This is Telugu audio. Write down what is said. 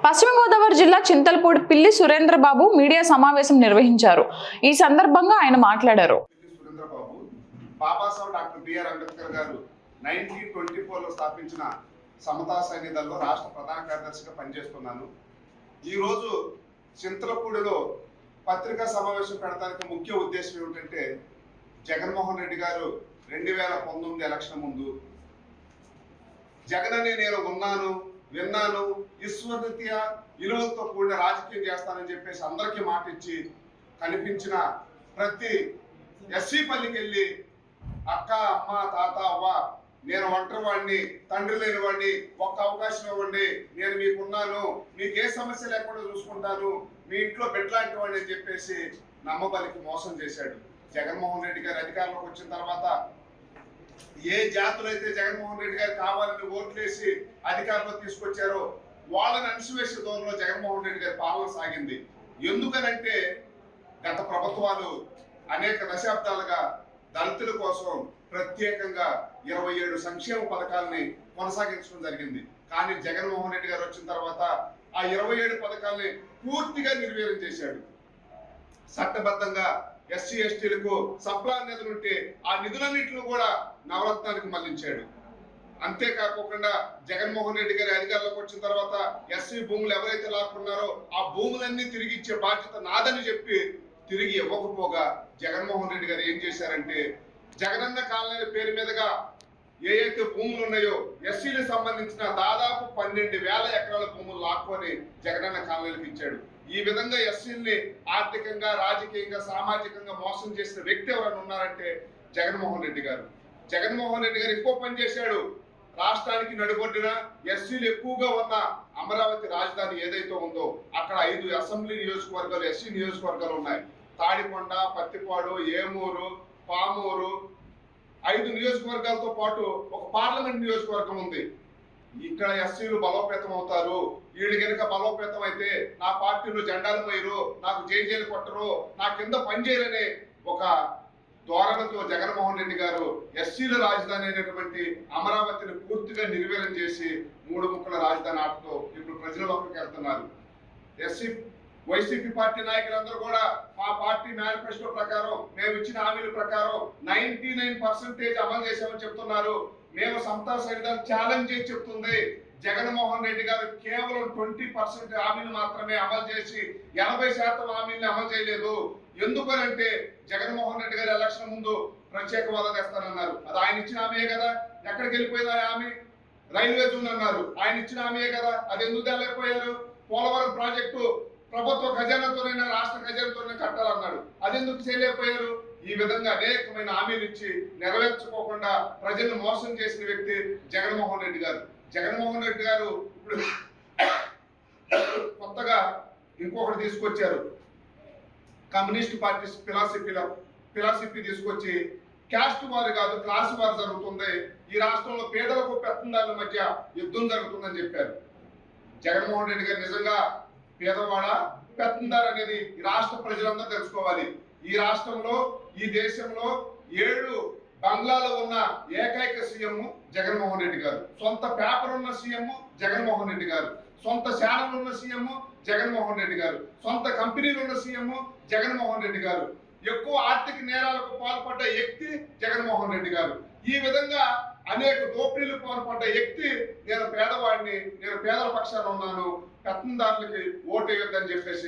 పశ్చిమ గోదావరి జిల్లా చింతలపూడి పిల్లి సురేంద్రబాబు మీడియా సమావేశం నిర్వహించారు. ఈ సందర్భంగా ఆయన మాట్లాడారు. బాబాసాహెబ్ డాక్టర్ బిఆర్ అంబేద్కర్ గారు 1924 లో స్థాపించిన సమతా సైనికుల్లో రాష్ట్ర ప్రధాన కార్యదర్శిగా పనిచేస్తున్నాను. ఈ రోజు చింతలపూడిలో పత్రికా సమావేశం పెడతానికి ముఖ్య ఉద్దేశం ఏమిటంటే, జగన్మోహన్ రెడ్డి గారు 2019 ఎలక్షన్ ముందు జగన్ అనే నేను ఉన్నాను, విన్నాను, ఈశ్వరరీత్యా విలువలతో కూడిన రాజకీయం చేస్తానని చెప్పేసి అందరికీ మాట ఇచ్చి కనిపించిన ప్రతి ఎస్సీ పల్లికి వెళ్ళి అక్క, అమ్మ, తాత, అవ్వ, నేను ఒంటరి వాడిని, తండ్రి లేని వాడిని, ఒక్క అవకాశం ఇవ్వండి, నేను మీకున్నాను, మీకు ఏ సమస్య లేకుండా చూసుకుంటాను, మీ ఇంట్లో బిడ్డలాంటి వాడిని అని చెప్పేసి నమ్మబలికి మోసం చేశాడు. జగన్మోహన్ రెడ్డి గారు అధికారంలోకి వచ్చిన తర్వాత ఏ జాతులు అయితే జగన్మోహన్ రెడ్డి గారు కావాలని ఓట్లేసి అధికారంలో తీసుకొచ్చారో వాళ్ళని అణిసివేసే దూరంలో జగన్మోహన్ రెడ్డి గారి పాలన సాగింది. ఎందుకనంటే గత ప్రభుత్వాలు అనేక దశాబ్దాలుగా దళితుల కోసం ప్రత్యేకంగా 27 సంక్షేమ పథకాలని కొనసాగించడం జరిగింది. కానీ జగన్మోహన్ రెడ్డి గారు వచ్చిన తర్వాత ఆ 27 పథకాలని పూర్తిగా నిర్వీర్యం చేశాడు. చట్టబద్ధంగా ఎస్సీ ఎస్టీలకు సప్లా నిధులు ఉంటే ఆ నిధులన్నింటినీ కూడా నవరత్నానికి మళ్లించాడు. అంతేకాకుండా జగన్మోహన్ రెడ్డి గారి అధికారంలోకి వచ్చిన తర్వాత ఎస్సీ భూములు ఎవరైతే లాక్కున్నారో ఆ భూములన్నీ తిరిగి ఇచ్చే బాధ్యత నాదని చెప్పి తిరిగి ఇవ్వకపోగా జగన్మోహన్ రెడ్డి గారు ఏం చేశారంటే, జగనన్న కాలనీ పేరు మీదుగా ఏవైతే భూములు ఉన్నాయో ఎస్సీలకు సంబంధించిన దాదాపు 12,000 ఎకరాల భూములు లాక్కొని జగనన్న కాలనీలకు ఇచ్చాడు. ఈ విధంగా ఎస్సీల్ని ఆర్థికంగా, రాజకీయంగా, సామాజికంగా మోసం చేసిన వ్యక్తి ఎవరైనా ఉన్నారంటే జగన్మోహన్ రెడ్డి గారు. జగన్మోహన్ రెడ్డి గారు ఎక్కువ పని చేశాడు. రాష్ట్రానికి నడుబొడ్డిన ఎస్సీలు ఎక్కువగా ఉన్న అమరావతి రాజధాని ఏదైతే ఉందో అక్కడ 5 అసెంబ్లీ నియోజకవర్గాలు, ఎస్సీ నియోజకవర్గాలు ఉన్నాయి. తాడికొండ, పత్తిపాడు, ఏమూరు, పామూరు 5 నియోజకవర్గాలతో పాటు ఒక పార్లమెంట్ నియోజకవర్గం ఉంది. ఇక్కడ ఎస్సీలు బలోపేతం అవుతారు. వీళ్ళు కనుక బలోపేతం అయితే నా పార్టీలో జెండాలు పోయిరు, నాకు జైలు కొట్టరు, నా కింద పనిచేయరనే ఒక ధోరణితో జగన్మోహన్ రెడ్డి గారు ఎస్సీల రాజధాని అయినటువంటి అమరావతిని పూర్తిగా నిర్వీర్యం చేసి 3 ముక్కల రాజధాని ఆటతో ఇప్పుడు ప్రజలలోకి వెళ్తున్నారు. వైసీపీ పార్టీ నాయకులందరూ కూడా మా పార్టీ మేనిఫెస్టో ప్రకారం, మేము ఇచ్చిన హామీల ప్రకారం 99% అమలు చేశామని చెప్తున్నారు. మేము సమతా సైనికులను ఛాలెంజ్ చేసి చెప్తుంది, జగన్మోహన్ రెడ్డి గారు కేవలం 20% హామీలు మాత్రమే అమలు చేసి 80% హామీలను అమలు చేయలేదు. ఎందుకనంటే జగన్మోహన్ రెడ్డి గారు ఎలక్షన్ ముందు ప్రత్యేక హోదా తెస్తానన్నారు. అది ఆయన ఇచ్చిన హామీయే కదా. ఎక్కడికి వెళ్ళిపోయింది ఆ హామీ? రైల్వే జోన్ అన్నారు, ఆయన ఇచ్చిన హామీయే కదా. అది ఎందుకు తెలలేకపోయారు? పోలవరం ప్రాజెక్టు ప్రభుత్వ ఖజానాతోనైనా రాష్ట్ర ఖజానాతోనే కట్టాలన్నాడు, అది ఎందుకు చేయలేకపోయారు? ఈ విధంగా అనేకమైన హామీలు ఇచ్చి నెరవేర్చుకోకుండా ప్రజలను మోసం చేసిన వ్యక్తి జగన్మోహన్ రెడ్డి గారు. జగన్మోహన్ రెడ్డి గారు ఇప్పుడు కొత్తగా ఇంకొకటి తీసుకొచ్చారు. కమ్యూనిస్ట్ పార్టీ ఫిలాసఫీ తీసుకొచ్చి క్యాస్ట్ వారు కాదు, క్లాస్ వారు జరుగుతుంది, ఈ రాష్ట్రంలో పేదలకు పెత్తందారుల మధ్య యుద్ధం జరుగుతుందని చెప్పారు. జగన్మోహన్ రెడ్డి గారు నిజంగా పేదవాడ, పెత్తందారు అనేది ఈ రాష్ట్ర ప్రజలందరూ తెలుసుకోవాలి. ఈ రాష్ట్రంలో, ఈ దేశంలో 7 బంగ్లాలో ఉన్న ఏకైక సీఎం జగన్మోహన్ రెడ్డి గారు. సొంత పేపర్ ఉన్న సీఎం జగన్మోహన్ రెడ్డి గారు. సొంత ఛానల్ ఉన్న సీఎం జగన్మోహన్ రెడ్డి గారు. సొంత కంపెనీలు ఉన్న సీఎం జగన్మోహన్ రెడ్డి గారు. ఎక్కువ ఆర్థిక నేరాలకు పాల్పడ్డ వ్యక్తి జగన్మోహన్ రెడ్డి గారు. ఈ విధంగా అనేక దోపిడీలకు పాల్పడ్డ వ్యక్తి నేను పేదవాడిని, నేను పేదల పక్షాన ఉన్నాను, పెత్తందారులకి ఓటేయొద్దని చెప్పేసి